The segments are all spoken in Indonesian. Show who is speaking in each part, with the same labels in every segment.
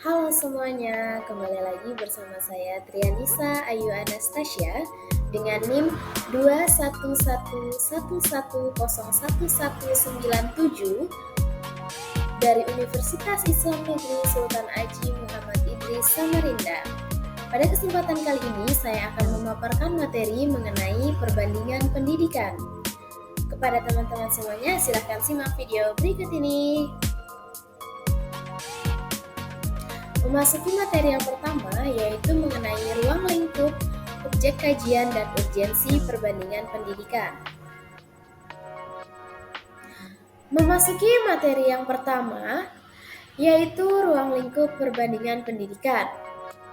Speaker 1: Halo semuanya, kembali lagi bersama saya Trianisa Ayu Anastasia dengan NIM 21111011197 dari Universitas Islam Negeri Sultan Haji Muhammad Idris Samarinda. Pada kesempatan kali ini saya akan memaparkan materi mengenai perbandingan pendidikan. Kepada teman-teman semuanya, silahkan simak video berikut ini. Memasuki materi yang pertama, yaitu mengenai ruang lingkup, objek kajian, dan urgensi perbandingan pendidikan. Memasuki materi yang pertama, yaitu ruang lingkup perbandingan pendidikan.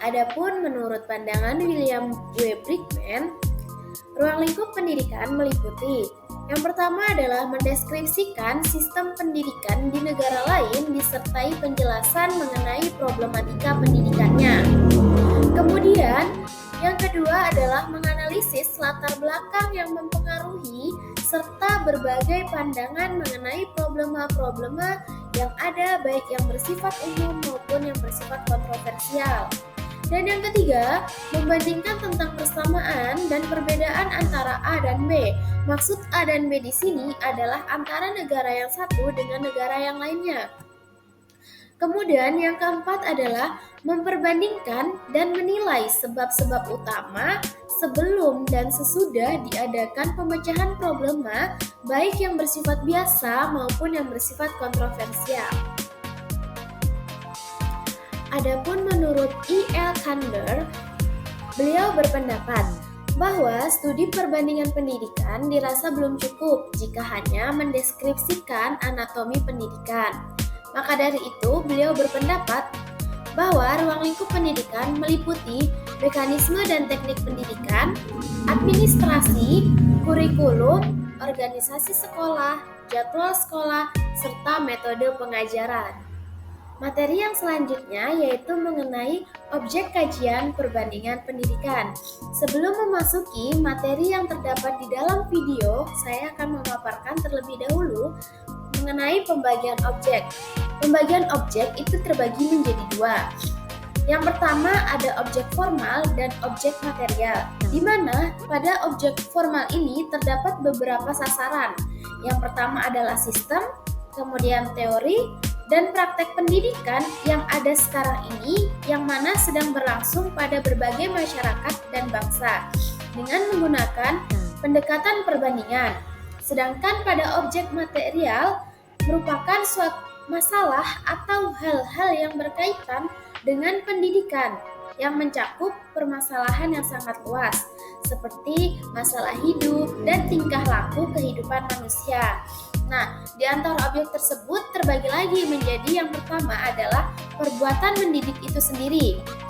Speaker 1: Adapun menurut pandangan William W. Brickman, ruang lingkup pendidikan meliputi yang pertama adalah mendeskripsikan sistem pendidikan di negara lain disertai penjelasan mengenai problematika pendidikannya. Kemudian, yang kedua adalah menganalisis latar belakang yang mempengaruhi serta berbagai pandangan mengenai problema-problema yang ada baik yang bersifat umum maupun yang bersifat kontroversial. Dan yang ketiga, membandingkan tentang persamaan dan perbedaan antara A dan B. Maksud A dan B di sini adalah antara negara yang satu dengan negara yang lainnya. Kemudian yang keempat adalah memperbandingkan dan menilai sebab-sebab utama sebelum dan sesudah diadakan pemecahan problema baik yang bersifat biasa maupun yang bersifat kontroversial. Adapun menurut E.L. Kander, beliau berpendapat bahwa studi perbandingan pendidikan dirasa belum cukup jika hanya mendeskripsikan anatomi pendidikan. Maka dari itu, beliau berpendapat bahwa ruang lingkup pendidikan meliputi mekanisme dan teknik pendidikan, administrasi, kurikulum, organisasi sekolah, jadwal sekolah, serta metode pengajaran. Materi yang selanjutnya yaitu mengenai objek kajian perbandingan pendidikan. Sebelum memasuki materi yang terdapat di dalam video, saya akan memaparkan terlebih dahulu mengenai pembagian objek. Pembagian objek itu terbagi menjadi dua. Yang pertama ada objek formal dan objek material, di mana pada objek formal ini terdapat beberapa sasaran. Yang pertama adalah sistem, kemudian teori, dan praktek pendidikan yang ada sekarang ini yang mana sedang berlangsung pada berbagai masyarakat dan bangsa dengan menggunakan pendekatan perbandingan. Sedangkan pada objek material merupakan suatu masalah atau hal-hal yang berkaitan dengan pendidikan yang mencakup permasalahan yang sangat luas seperti masalah hidup dan tingkah laku kehidupan manusia. Nah, di antara objek tersebut terbagi lagi menjadi yang pertama adalah perbuatan mendidik itu sendiri,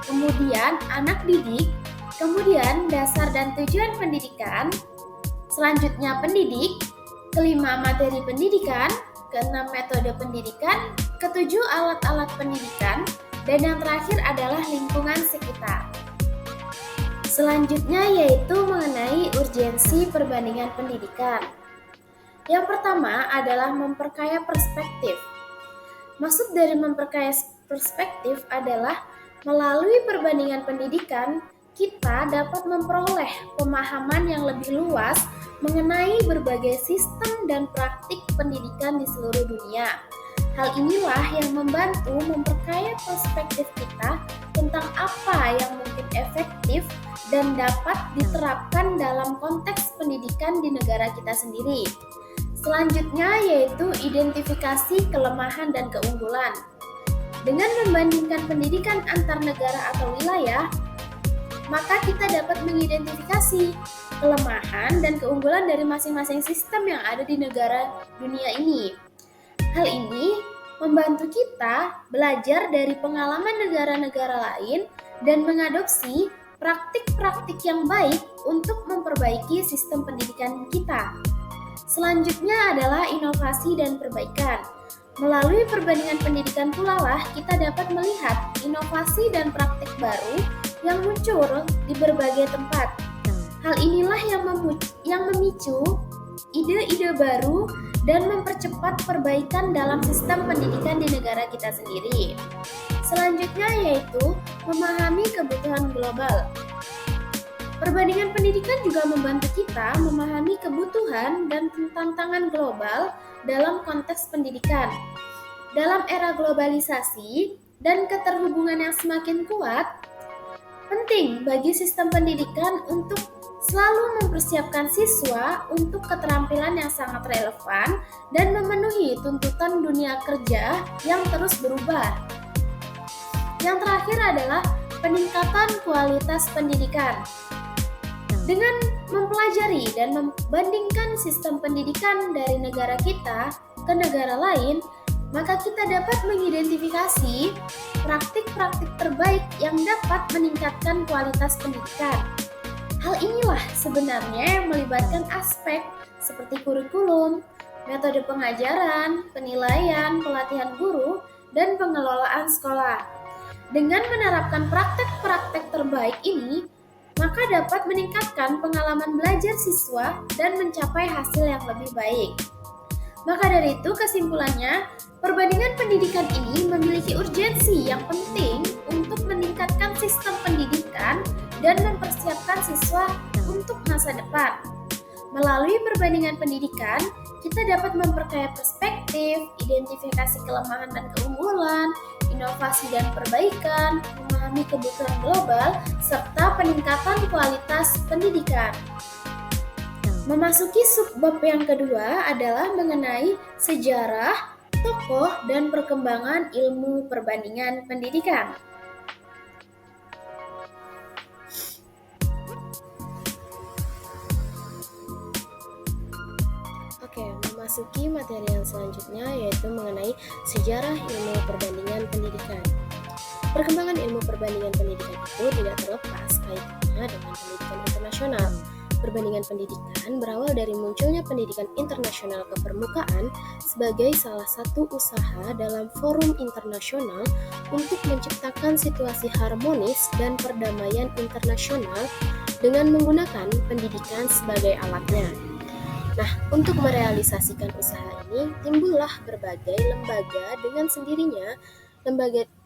Speaker 1: kemudian anak didik, kemudian dasar dan tujuan pendidikan, selanjutnya pendidik, kelima materi pendidikan, keenam metode pendidikan, ketujuh alat-alat pendidikan, dan yang terakhir adalah lingkungan sekitar. Selanjutnya yaitu mengenai urgensi perbandingan pendidikan. Yang pertama adalah memperkaya perspektif. Maksud dari memperkaya perspektif adalah melalui perbandingan pendidikan, kita dapat memperoleh pemahaman yang lebih luas mengenai berbagai sistem dan praktik pendidikan di seluruh dunia. Hal inilah yang membantu memperkaya perspektif kita tentang apa yang mungkin efektif dan dapat diterapkan dalam konteks pendidikan di negara kita sendiri. Selanjutnya yaitu identifikasi kelemahan dan keunggulan. Dengan membandingkan pendidikan antar negara atau wilayah, maka kita dapat mengidentifikasi kelemahan dan keunggulan dari masing-masing sistem yang ada di negara dunia ini. Hal ini membantu kita belajar dari pengalaman negara-negara lain dan mengadopsi praktik-praktik yang baik untuk memperbaiki sistem pendidikan kita. Selanjutnya adalah inovasi dan perbaikan. Melalui perbandingan pendidikan pula lah kita dapat melihat inovasi dan praktik baru yang muncul di berbagai tempat. Hal inilah yang memicu ide-ide baru dan mempercepat perbaikan dalam sistem pendidikan di negara kita sendiri. Selanjutnya yaitu memahami kebutuhan global. Perbandingan pendidikan juga membantu kita memahami kebutuhan dan tantangan global dalam konteks pendidikan. Dalam era globalisasi dan keterhubungan yang semakin kuat, penting bagi sistem pendidikan untuk selalu mempersiapkan siswa untuk keterampilan yang sangat relevan dan memenuhi tuntutan dunia kerja yang terus berubah. Yang terakhir adalah peningkatan kualitas pendidikan. Dengan mempelajari dan membandingkan sistem pendidikan dari negara kita ke negara lain, maka kita dapat mengidentifikasi praktik-praktik terbaik yang dapat meningkatkan kualitas pendidikan. Hal inilah sebenarnya yang melibatkan aspek seperti kurikulum, metode pengajaran, penilaian, pelatihan guru, dan pengelolaan sekolah. Dengan menerapkan praktek-praktek terbaik ini, maka dapat meningkatkan pengalaman belajar siswa dan mencapai hasil yang lebih baik. Maka dari itu kesimpulannya, perbandingan pendidikan ini memiliki urgensi yang penting untuk meningkatkan sistem pendidikan dan mempersiapkan siswa untuk masa depan. Melalui perbandingan pendidikan, kita dapat memperkaya perspektif, identifikasi kelemahan dan keunggulan, inovasi dan perbaikan, memahami kebutuhan global, serta peningkatan kualitas pendidikan. Memasuki subbab yang kedua adalah mengenai sejarah, tokoh, dan perkembangan ilmu perbandingan pendidikan. Oke, memasuki materi yang selanjutnya yaitu mengenai sejarah ilmu perbandingan pendidikan. Perkembangan ilmu perbandingan pendidikan itu tidak terlepas kaitannya dengan pendidikan internasional. Perbandingan pendidikan berawal dari munculnya pendidikan internasional ke permukaan sebagai salah satu usaha dalam forum internasional untuk menciptakan situasi harmonis dan perdamaian internasional dengan menggunakan pendidikan sebagai alatnya. Nah, untuk merealisasikan usaha ini, timbullah berbagai lembaga dengan sendirinya.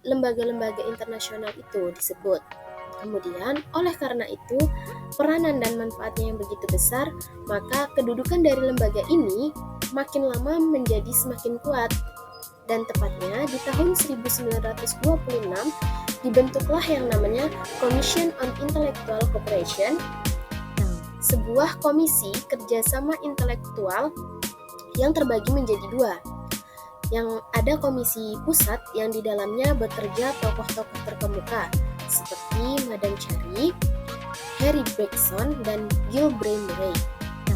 Speaker 1: Lembaga-lembaga internasional itu disebut. Kemudian, oleh karena itu, peranan dan manfaatnya yang begitu besar, maka kedudukan dari lembaga ini makin lama menjadi semakin kuat. Dan tepatnya di tahun 1926 dibentuklah yang namanya Commission on Intellectual Cooperation, sebuah komisi kerjasama intelektual yang terbagi menjadi dua. Yang ada komisi pusat yang di dalamnya bekerja tokoh-tokoh terkemuka seperti Madame Curie, Harry Bergson, dan Gilbert Murray.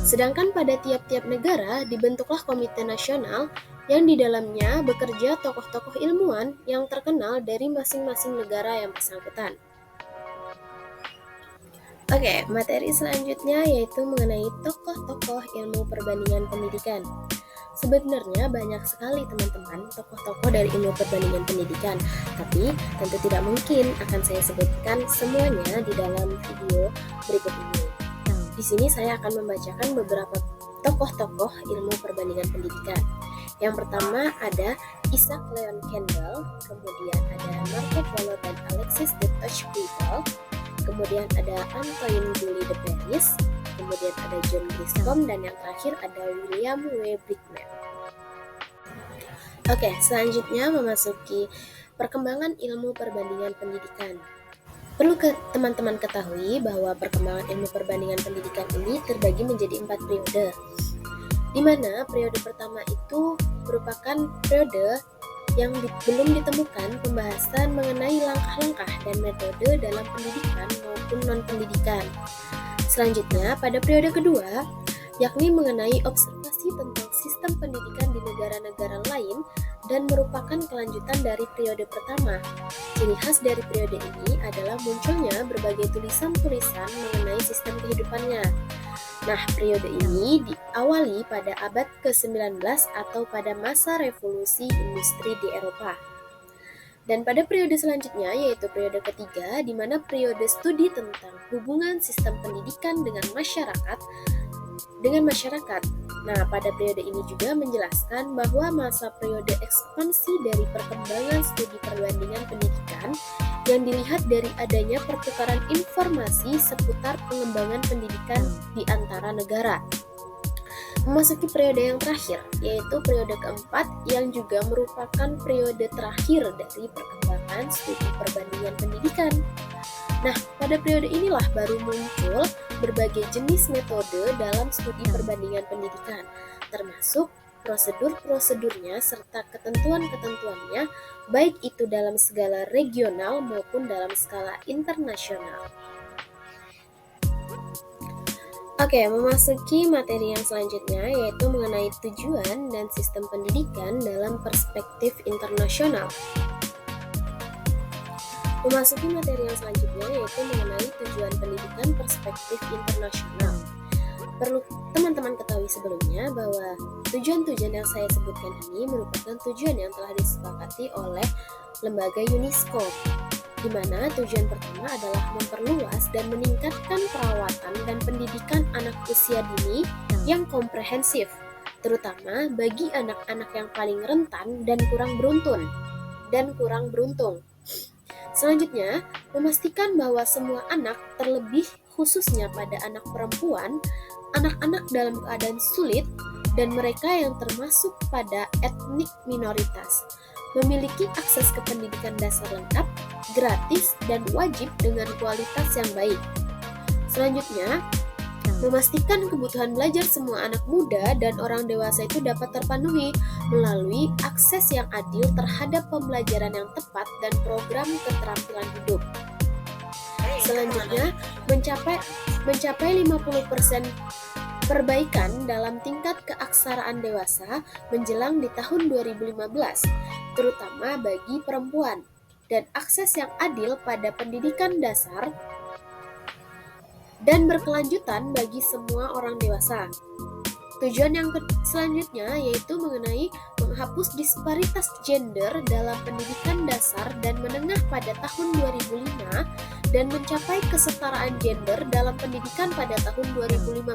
Speaker 1: Sedangkan pada tiap-tiap negara dibentuklah komite nasional yang di dalamnya bekerja tokoh-tokoh ilmuwan yang terkenal dari masing-masing negara yang bersangkutan. Oke, materi selanjutnya yaitu mengenai tokoh-tokoh ilmu perbandingan pendidikan. Sebenarnya banyak sekali teman-teman tokoh-tokoh dari ilmu perbandingan pendidikan, tapi tentu tidak mungkin akan saya sebutkan semuanya di dalam video berikut ini. Di sini saya akan membacakan beberapa tokoh-tokoh ilmu perbandingan pendidikan. Yang pertama ada Isaac Leon Kendall, kemudian ada Marco Polo dan Alexis de Tocqueville, kemudian ada Antoine Julie de Paris, kemudian ada John Griscom, dan yang terakhir ada William W. Brickman. Oke, selanjutnya memasuki perkembangan ilmu perbandingan pendidikan. Perlu teman-teman ketahui bahwa perkembangan ilmu perbandingan pendidikan ini terbagi menjadi 4 periode, di mana periode pertama itu merupakan periode yang belum ditemukan pembahasan mengenai langkah-langkah dan metode dalam pendidikan maupun non-pendidikan. Selanjutnya, pada periode kedua, yakni mengenai observasi tentang sistem pendidikan di negara-negara lain dan merupakan kelanjutan dari periode pertama. Ciri khas dari periode ini adalah munculnya berbagai tulisan-tulisan mengenai sistem kehidupannya. Nah, periode ini diawali pada abad ke-19 atau pada masa revolusi industri di Eropa. Dan pada periode selanjutnya, yaitu periode ketiga, di mana periode studi tentang hubungan sistem pendidikan dengan masyarakat, Nah, pada periode ini juga menjelaskan bahwa masa periode ekspansi dari perkembangan studi perbandingan pendidikan yang dilihat dari adanya pertukaran informasi seputar pengembangan pendidikan di antara negara. Memasuki periode yang terakhir, yaitu periode keempat yang juga merupakan periode terakhir dari perkembangan studi perbandingan pendidikan. Nah, pada periode inilah baru muncul berbagai jenis metode dalam studi perbandingan pendidikan, termasuk prosedur-prosedurnya serta ketentuan-ketentuannya, baik itu dalam skala regional maupun dalam skala internasional. Oke, memasuki materi yang selanjutnya yaitu mengenai tujuan dan sistem pendidikan dalam perspektif internasional. Memasuki materi yang selanjutnya yaitu mengenai tujuan pendidikan perspektif internasional. Perlu teman-teman ketahui sebelumnya bahwa tujuan-tujuan yang saya sebutkan ini merupakan tujuan yang telah disepakati oleh lembaga UNESCO, di mana tujuan pertama adalah memperluas dan meningkatkan perawatan dan pendidikan anak usia dini yang komprehensif, terutama bagi anak-anak yang paling rentan dan kurang beruntung. Selanjutnya, memastikan bahwa semua anak, terlebih khususnya pada anak perempuan, anak-anak dalam keadaan sulit, dan mereka yang termasuk pada etnik minoritas, memiliki akses ke pendidikan dasar lengkap, gratis, dan wajib dengan kualitas yang baik. Selanjutnya, memastikan kebutuhan belajar semua anak muda dan orang dewasa itu dapat terpenuhi melalui akses yang adil terhadap pembelajaran yang tepat dan program keterampilan hidup. Selanjutnya, mencapai 50% perbaikan dalam tingkat keaksaraan dewasa menjelang di tahun 2015, terutama bagi perempuan, dan akses yang adil pada pendidikan dasar dan berkelanjutan bagi semua orang dewasa. Tujuan yang selanjutnya yaitu mengenai menghapus disparitas gender dalam pendidikan dasar dan menengah pada tahun 2005 dan mencapai kesetaraan gender dalam pendidikan pada tahun 2015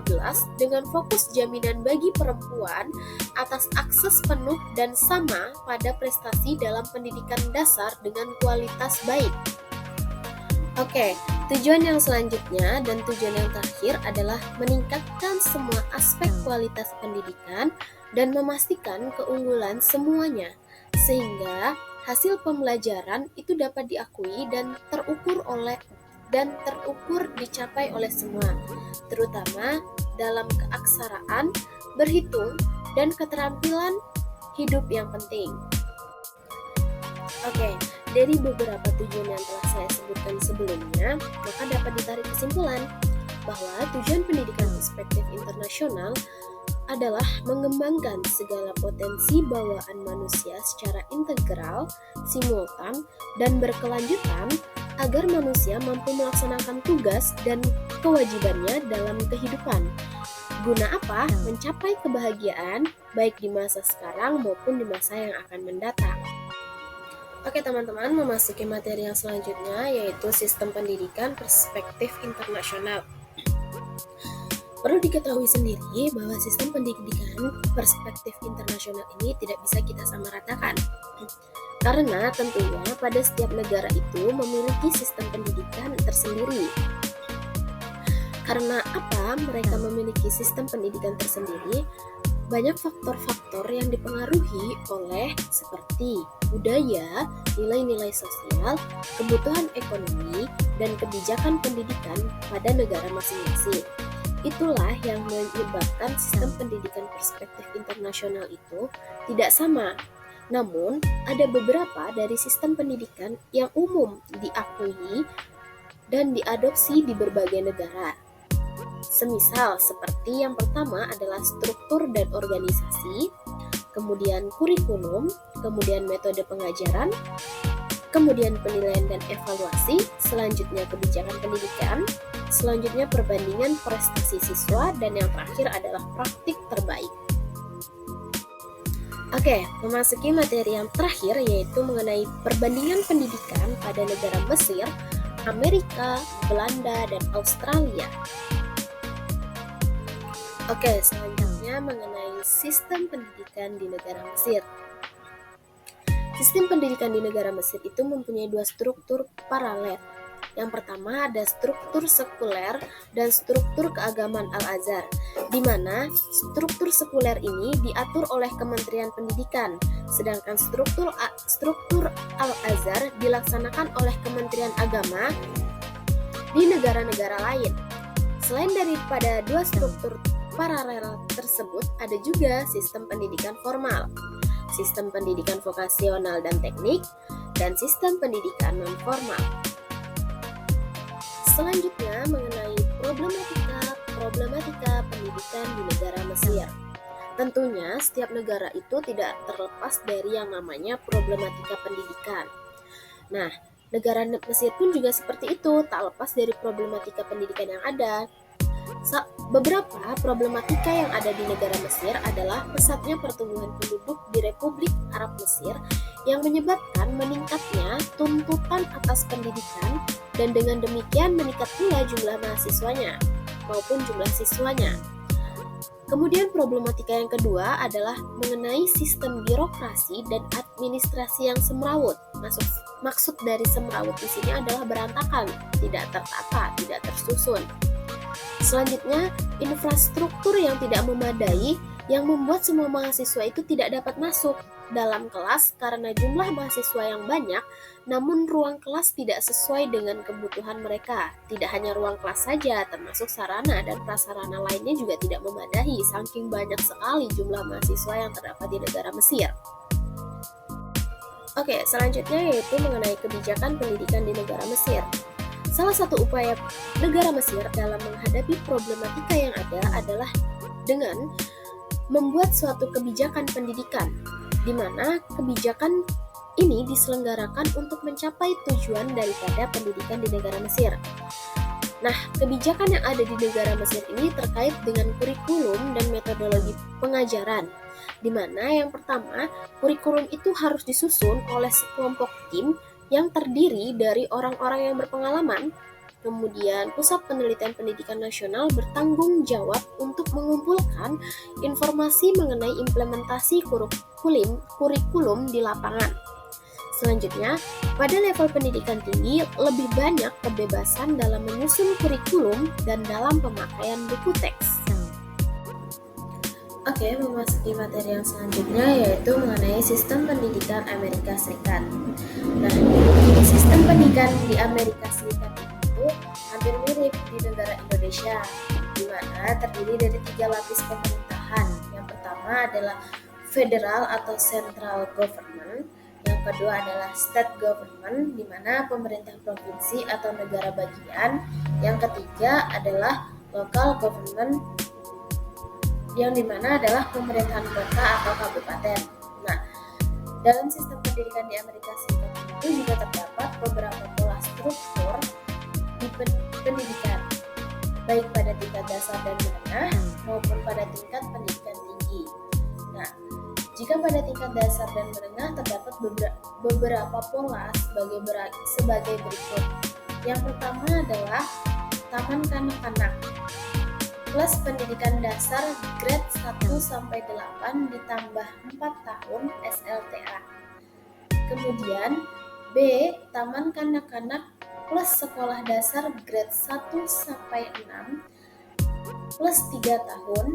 Speaker 1: dengan fokus jaminan bagi perempuan atas akses penuh dan sama pada prestasi dalam pendidikan dasar dengan kualitas baik. Oke, tujuan yang selanjutnya dan tujuan yang terakhir adalah meningkatkan semua aspek kualitas pendidikan dan memastikan keunggulan semuanya, sehingga hasil pembelajaran itu dapat diakui dan terukur dicapai oleh semua, terutama dalam keaksaraan, berhitung, dan keterampilan hidup yang penting. Oke, dari beberapa tujuan yang telah saya sebutkan sebelumnya, maka dapat ditarik kesimpulan bahwa tujuan pendidikan perspektif internasional adalah mengembangkan segala potensi bawaan manusia secara integral, simultan, dan berkelanjutan agar manusia mampu melaksanakan tugas dan kewajibannya dalam kehidupan. Guna apa? Mencapai kebahagiaan baik di masa sekarang maupun di masa yang akan mendatang. Oke teman-teman, memasuki materi yang selanjutnya yaitu sistem pendidikan perspektif internasional. Perlu diketahui sendiri bahwa sistem pendidikan perspektif internasional ini tidak bisa kita samaratakan. Karena tentunya pada setiap negara itu memiliki sistem pendidikan tersendiri. Karena apa mereka memiliki sistem pendidikan tersendiri? Banyak faktor-faktor yang dipengaruhi oleh seperti budaya, nilai-nilai sosial, kebutuhan ekonomi, dan kebijakan pendidikan pada negara masing-masing. Itulah yang menyebabkan sistem pendidikan perspektif internasional itu tidak sama. Namun, ada beberapa dari sistem pendidikan yang umum diakui dan diadopsi di berbagai negara. Semisal seperti yang pertama adalah struktur dan organisasi, kemudian kurikulum, kemudian metode pengajaran, kemudian penilaian dan evaluasi, selanjutnya kebijakan pendidikan, selanjutnya perbandingan prestasi siswa, dan yang terakhir adalah praktik terbaik. Oke, memasuki materi yang terakhir yaitu mengenai perbandingan pendidikan pada negara Mesir, Amerika, Belanda, dan Australia. Oke, selanjutnya selanjutnya mengenai sistem pendidikan di negara Mesir. Sistem pendidikan di negara Mesir itu mempunyai dua struktur paralel. Yang pertama ada struktur sekuler dan struktur keagamaan Al-Azhar, di mana struktur sekuler ini diatur oleh Kementerian Pendidikan, sedangkan struktur Al-Azhar dilaksanakan oleh Kementerian Agama di negara-negara lain. Selain daripada dua struktur paralel tersebut, ada juga sistem pendidikan formal, sistem pendidikan vokasional dan teknik, dan sistem pendidikan non-formal. Selanjutnya mengenai problematika pendidikan di negara Mesir. Tentunya setiap negara itu tidak terlepas dari yang namanya problematika pendidikan. Nah, negara Mesir pun juga seperti itu, tak lepas dari problematika pendidikan yang ada. Beberapa problematika yang ada di negara Mesir adalah pesatnya pertumbuhan penduduk di Republik Arab Mesir yang menyebabkan meningkatnya tuntutan atas pendidikan, dan dengan demikian meningkat pula jumlah mahasiswanya maupun jumlah siswanya. Kemudian problematika yang kedua adalah mengenai sistem birokrasi dan administrasi yang semrawut. Maksud dari semrawut di sini adalah berantakan, tidak tertata, tidak tersusun. Selanjutnya, infrastruktur yang tidak memadai yang membuat semua mahasiswa itu tidak dapat masuk dalam kelas karena jumlah mahasiswa yang banyak, namun ruang kelas tidak sesuai dengan kebutuhan mereka. Tidak hanya ruang kelas saja, termasuk sarana dan prasarana lainnya juga tidak memadai, saking banyak sekali jumlah mahasiswa yang terdapat di negara Mesir. Oke, selanjutnya yaitu mengenai kebijakan pendidikan di negara Mesir. Salah satu upaya negara Mesir dalam menghadapi problematika yang ada adalah dengan membuat suatu kebijakan pendidikan, di mana kebijakan ini diselenggarakan untuk mencapai tujuan daripada pendidikan di negara Mesir. Nah, kebijakan yang ada di negara Mesir ini terkait dengan kurikulum dan metodologi pengajaran, di mana yang pertama, kurikulum itu harus disusun oleh sekelompok tim yang terdiri dari orang-orang yang berpengalaman. Kemudian, Pusat Penelitian Pendidikan Nasional bertanggung jawab untuk mengumpulkan informasi mengenai implementasi kurikulum di lapangan. Selanjutnya, pada level pendidikan tinggi, lebih banyak kebebasan dalam menyusun kurikulum dan dalam pemakaian buku teks. Oke, memasuki materi yang selanjutnya yaitu mengenai sistem pendidikan Amerika Serikat. Nah, sistem pendidikan di Amerika Serikat itu hampir mirip di negara Indonesia, di mana terdiri dari 3 lapis pemerintahan. Yang pertama adalah federal atau central government, yang kedua adalah state government, di mana pemerintah provinsi atau negara bagian, yang ketiga adalah local government, yang dimana adalah pemerintahan kota atau kabupaten. Nah, dalam sistem pendidikan di Amerika Serikat itu juga terdapat beberapa pola struktur di pendidikan, baik pada tingkat dasar dan menengah maupun pada tingkat pendidikan tinggi. Nah, jika pada tingkat dasar dan menengah terdapat beberapa pola sebagai berikut. Yang pertama adalah taman kanak-kanak plus pendidikan dasar grade 1 sampai 8 ditambah 4 tahun SLTA. Kemudian B, taman kanak-kanak plus sekolah dasar grade 1 sampai 6 plus 3 tahun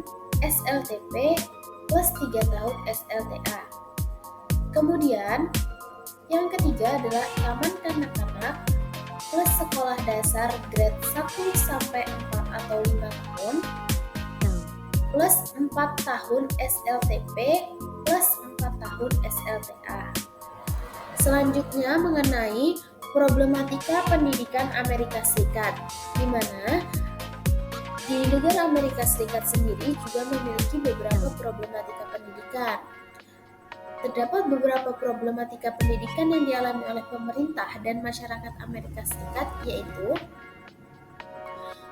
Speaker 1: SLTP plus 3 tahun SLTA. Kemudian yang ketiga adalah taman kanak-kanak plus sekolah dasar grade 1 sampai 4 atau 5 tahun plus 4 tahun SLTP plus 4 tahun SLTA. Selanjutnya mengenai problematika pendidikan Amerika Serikat, di mana di negara Amerika Serikat sendiri juga memiliki beberapa problematika pendidikan. Terdapat beberapa problematika pendidikan yang dialami oleh pemerintah dan masyarakat Amerika Serikat, yaitu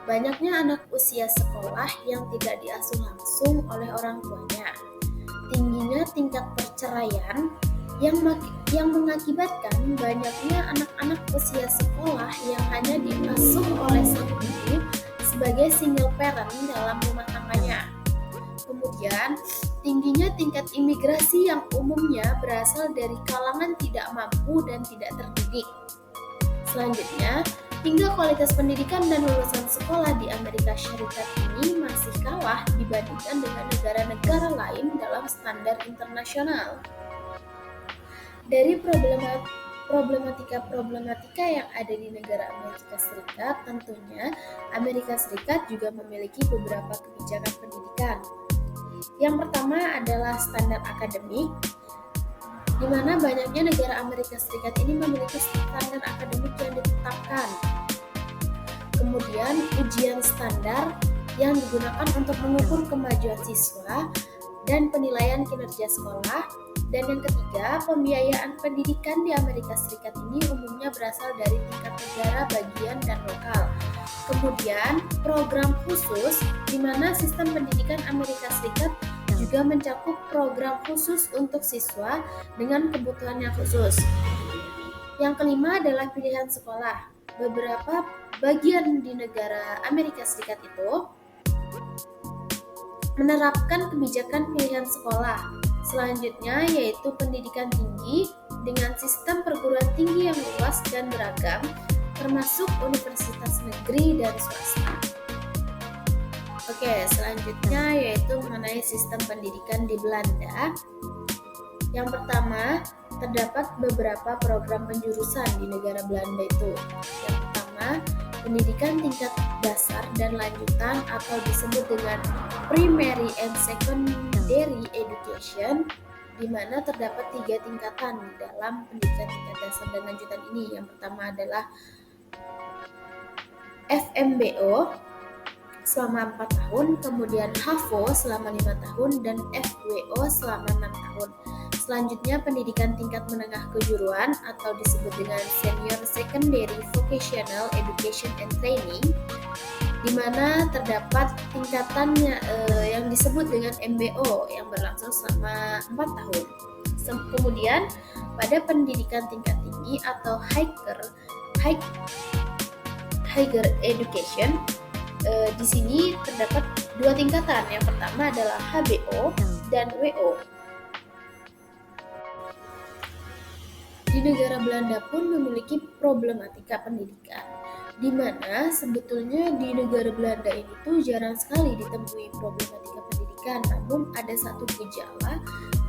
Speaker 1: banyaknya anak usia sekolah yang tidak diasuh langsung oleh orang tuanya, tingginya tingkat perceraian yang mengakibatkan banyaknya anak-anak usia sekolah yang hanya diasuh oleh sang ibu sebagai single parent dalam rumah tangganya. kemudian tingginya tingkat imigrasi yang umumnya berasal dari kalangan tidak mampu dan tidak terdidik. Selanjutnya, hingga kualitas pendidikan dan lulusan sekolah di Amerika Serikat ini masih kalah dibandingkan dengan negara-negara lain dalam standar internasional. Dari problematika yang ada di negara Amerika Serikat, tentunya Amerika Serikat juga memiliki beberapa kebijakan pendidikan. Yang pertama adalah standar akademik, di mana banyaknya negara Amerika Serikat ini memiliki standar akademik yang ditetapkan. Kemudian ujian standar yang digunakan untuk mengukur kemajuan siswa dan penilaian kinerja sekolah. Dan yang ketiga, pembiayaan pendidikan di Amerika Serikat ini umumnya berasal dari tingkat negara, bagian, dan lokal. Kemudian program khusus, di mana sistem pendidikan Amerika Serikat juga mencakup program khusus untuk siswa dengan kebutuhan yang khusus. Yang kelima adalah pilihan sekolah. Beberapa bagian di negara Amerika Serikat itu menerapkan kebijakan pilihan sekolah. Selanjutnya yaitu pendidikan tinggi dengan sistem perguruan tinggi yang luas dan beragam, termasuk universitas negeri dan swasta. Oke, selanjutnya yaitu mengenai sistem pendidikan di Belanda. Yang pertama, terdapat beberapa program penjurusan di negara Belanda itu. Yang pertama, pendidikan tingkat dasar dan lanjutan atau disebut dengan primary and secondary education, di mana terdapat 3 tingkatan dalam pendidikan tingkat dasar dan lanjutan ini. Yang pertama adalah FMBO selama 4 tahun, kemudian HAVO selama 5 tahun, dan FWO selama 6 tahun. Selanjutnya pendidikan tingkat menengah kejuruan atau disebut dengan Senior Secondary Vocational Education and Training, di mana terdapat tingkatannya yang disebut dengan MBO yang berlangsung selama 4 tahun. Kemudian pada pendidikan tingkat tinggi atau higher education, di sini terdapat 2 tingkatan. Yang pertama adalah HBO dan WO. Di negara Belanda pun memiliki problematika pendidikan, di mana sebetulnya di negara Belanda ini tuh jarang sekali ditemui problematika pendidikan, namun ada satu gejala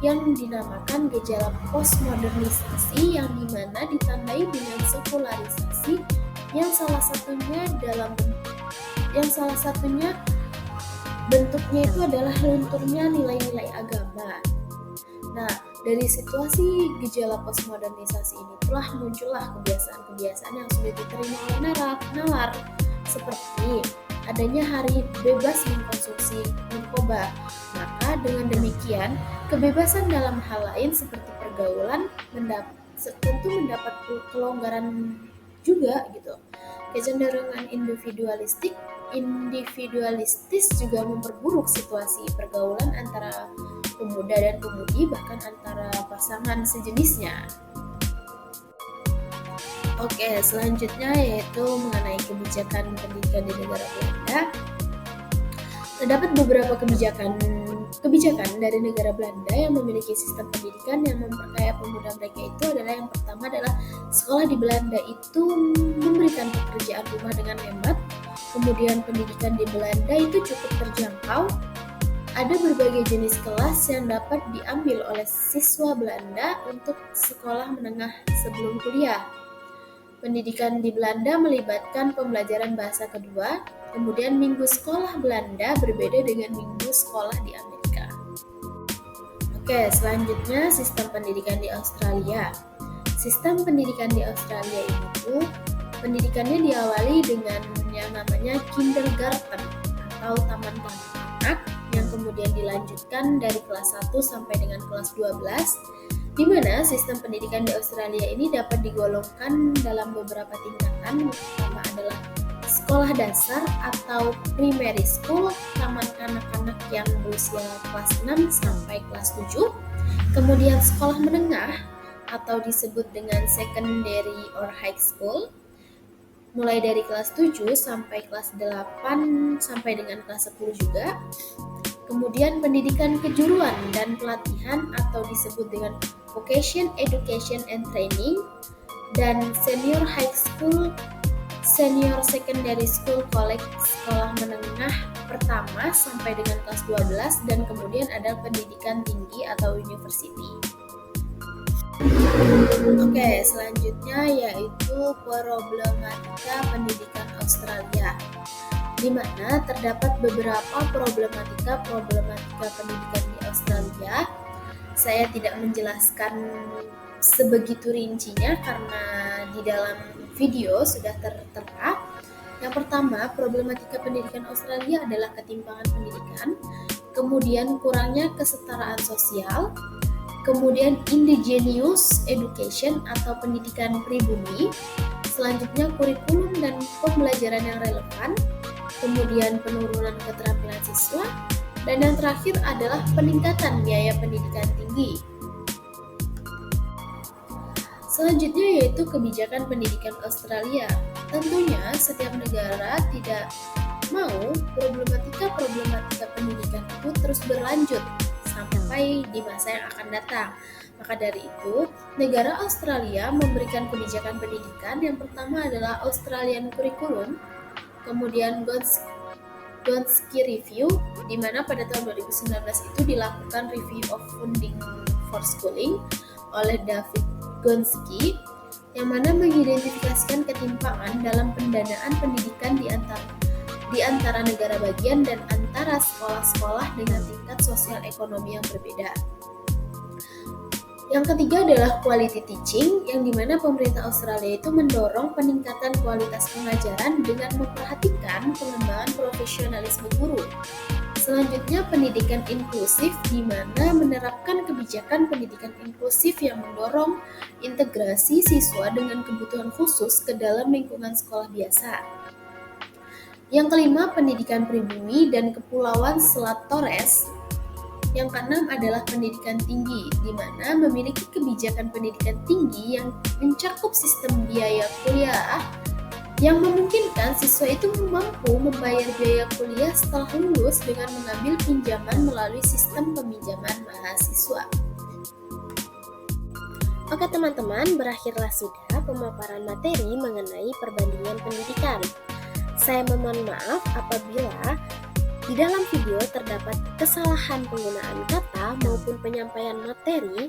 Speaker 1: yang dinamakan gejala postmodernisasi, yang dimana ditandai dengan sekularisasi yang salah satunya bentuknya itu adalah lunturnya nilai-nilai agama. Nah, dari situasi gejala postmodernisasi ini telah muncullah kebiasaan-kebiasaan yang sulit diterima oleh nalar, seperti adanya hari bebas mengkonsumsi narkoba. Maka dengan demikian, kebebasan dalam hal lain seperti pergaulan tentu mendapat kelonggaran juga gitu. Kecenderungan individualistis juga memperburuk situasi pergaulan antara pemuda dan pemudi, bahkan antara pasangan sejenisnya. Oke, selanjutnya yaitu mengenai kebijakan pendidikan di negara Belanda. Terdapat beberapa kebijakan dari negara Belanda yang memiliki sistem pendidikan yang memperkaya pemuda mereka. Itu adalah yang pertama adalah sekolah di Belanda itu memberikan pekerjaan rumah dengan hemat. Kemudian pendidikan di Belanda itu cukup terjangkau. Ada berbagai jenis kelas yang dapat diambil oleh siswa Belanda untuk sekolah menengah sebelum kuliah. Pendidikan di Belanda melibatkan pembelajaran bahasa kedua. Kemudian minggu sekolah Belanda berbeda dengan minggu sekolah di Amerika. Oke, selanjutnya sistem pendidikan di Australia. Sistem pendidikan di Australia itu pendidikannya diawali dengan yang namanya kindergarten atau taman kanak-kanak, yang kemudian dilanjutkan dari kelas 1 sampai dengan kelas 12, di mana sistem pendidikan di Australia ini dapat digolongkan dalam beberapa tingkatan. Yang pertama adalah sekolah dasar atau primary school, taman kanak-kanak yang berusia kelas 6 sampai kelas 7. Kemudian sekolah menengah atau disebut dengan secondary or high school, mulai dari kelas 7 sampai kelas 8 sampai dengan kelas 10 juga. Kemudian pendidikan kejuruan dan pelatihan atau disebut dengan Vocation Education and Training, dan senior high school, senior secondary school, college, sekolah menengah pertama sampai dengan kelas 12, dan kemudian ada pendidikan tinggi atau university. Oke, selanjutnya yaitu problematika pendidikan Australia, di mana terdapat beberapa problematika pendidikan di Australia. Saya tidak menjelaskan sebegitu rincinya karena di dalam video sudah tertera. Yang pertama, problematika pendidikan Australia adalah ketimpangan pendidikan, kemudian kurangnya kesetaraan sosial, kemudian indigenous education atau pendidikan pribumi, selanjutnya kurikulum dan pembelajaran yang relevan, kemudian penurunan keterampilan siswa, dan yang terakhir adalah peningkatan biaya pendidikan tinggi. Selanjutnya yaitu kebijakan pendidikan Australia. Tentunya setiap negara tidak mau problematika pendidikan itu terus berlanjut sampai di masa yang akan datang. Maka dari itu, negara Australia memberikan kebijakan pendidikan. Yang pertama adalah Australian Curriculum, kemudian Gonski Review, di mana pada tahun 2019 itu dilakukan Review of Funding for Schooling oleh David Gonski, yang mana mengidentifikasikan ketimpangan dalam pendanaan pendidikan di antara negara bagian dan antara sekolah-sekolah dengan tingkat sosial ekonomi yang berbeda. Yang ketiga adalah quality teaching, yang dimana pemerintah Australia itu mendorong peningkatan kualitas pengajaran dengan memperhatikan pengembangan profesionalisme guru. Selanjutnya pendidikan inklusif, di mana menerapkan kebijakan pendidikan inklusif yang mendorong integrasi siswa dengan kebutuhan khusus ke dalam lingkungan sekolah biasa. Yang kelima, pendidikan pribumi dan kepulauan Selat Torres. Yang keenam adalah pendidikan tinggi, di mana memiliki kebijakan pendidikan tinggi yang mencakup sistem biaya kuliah yang memungkinkan siswa itu mampu membayar biaya kuliah setelah lulus dengan mengambil pinjaman melalui sistem peminjaman mahasiswa. Oke teman-teman, berakhirlah sudah pemaparan materi mengenai perbandingan pendidikan. Saya memohon maaf apabila di dalam video terdapat kesalahan penggunaan kata maupun penyampaian materi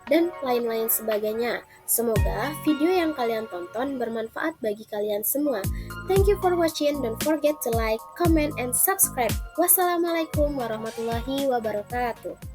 Speaker 1: dan lain-lain sebagainya. Semoga video yang kalian tonton bermanfaat bagi kalian semua. Thank you for watching. Don't forget to like, comment, and subscribe. Wassalamualaikum warahmatullahi wabarakatuh.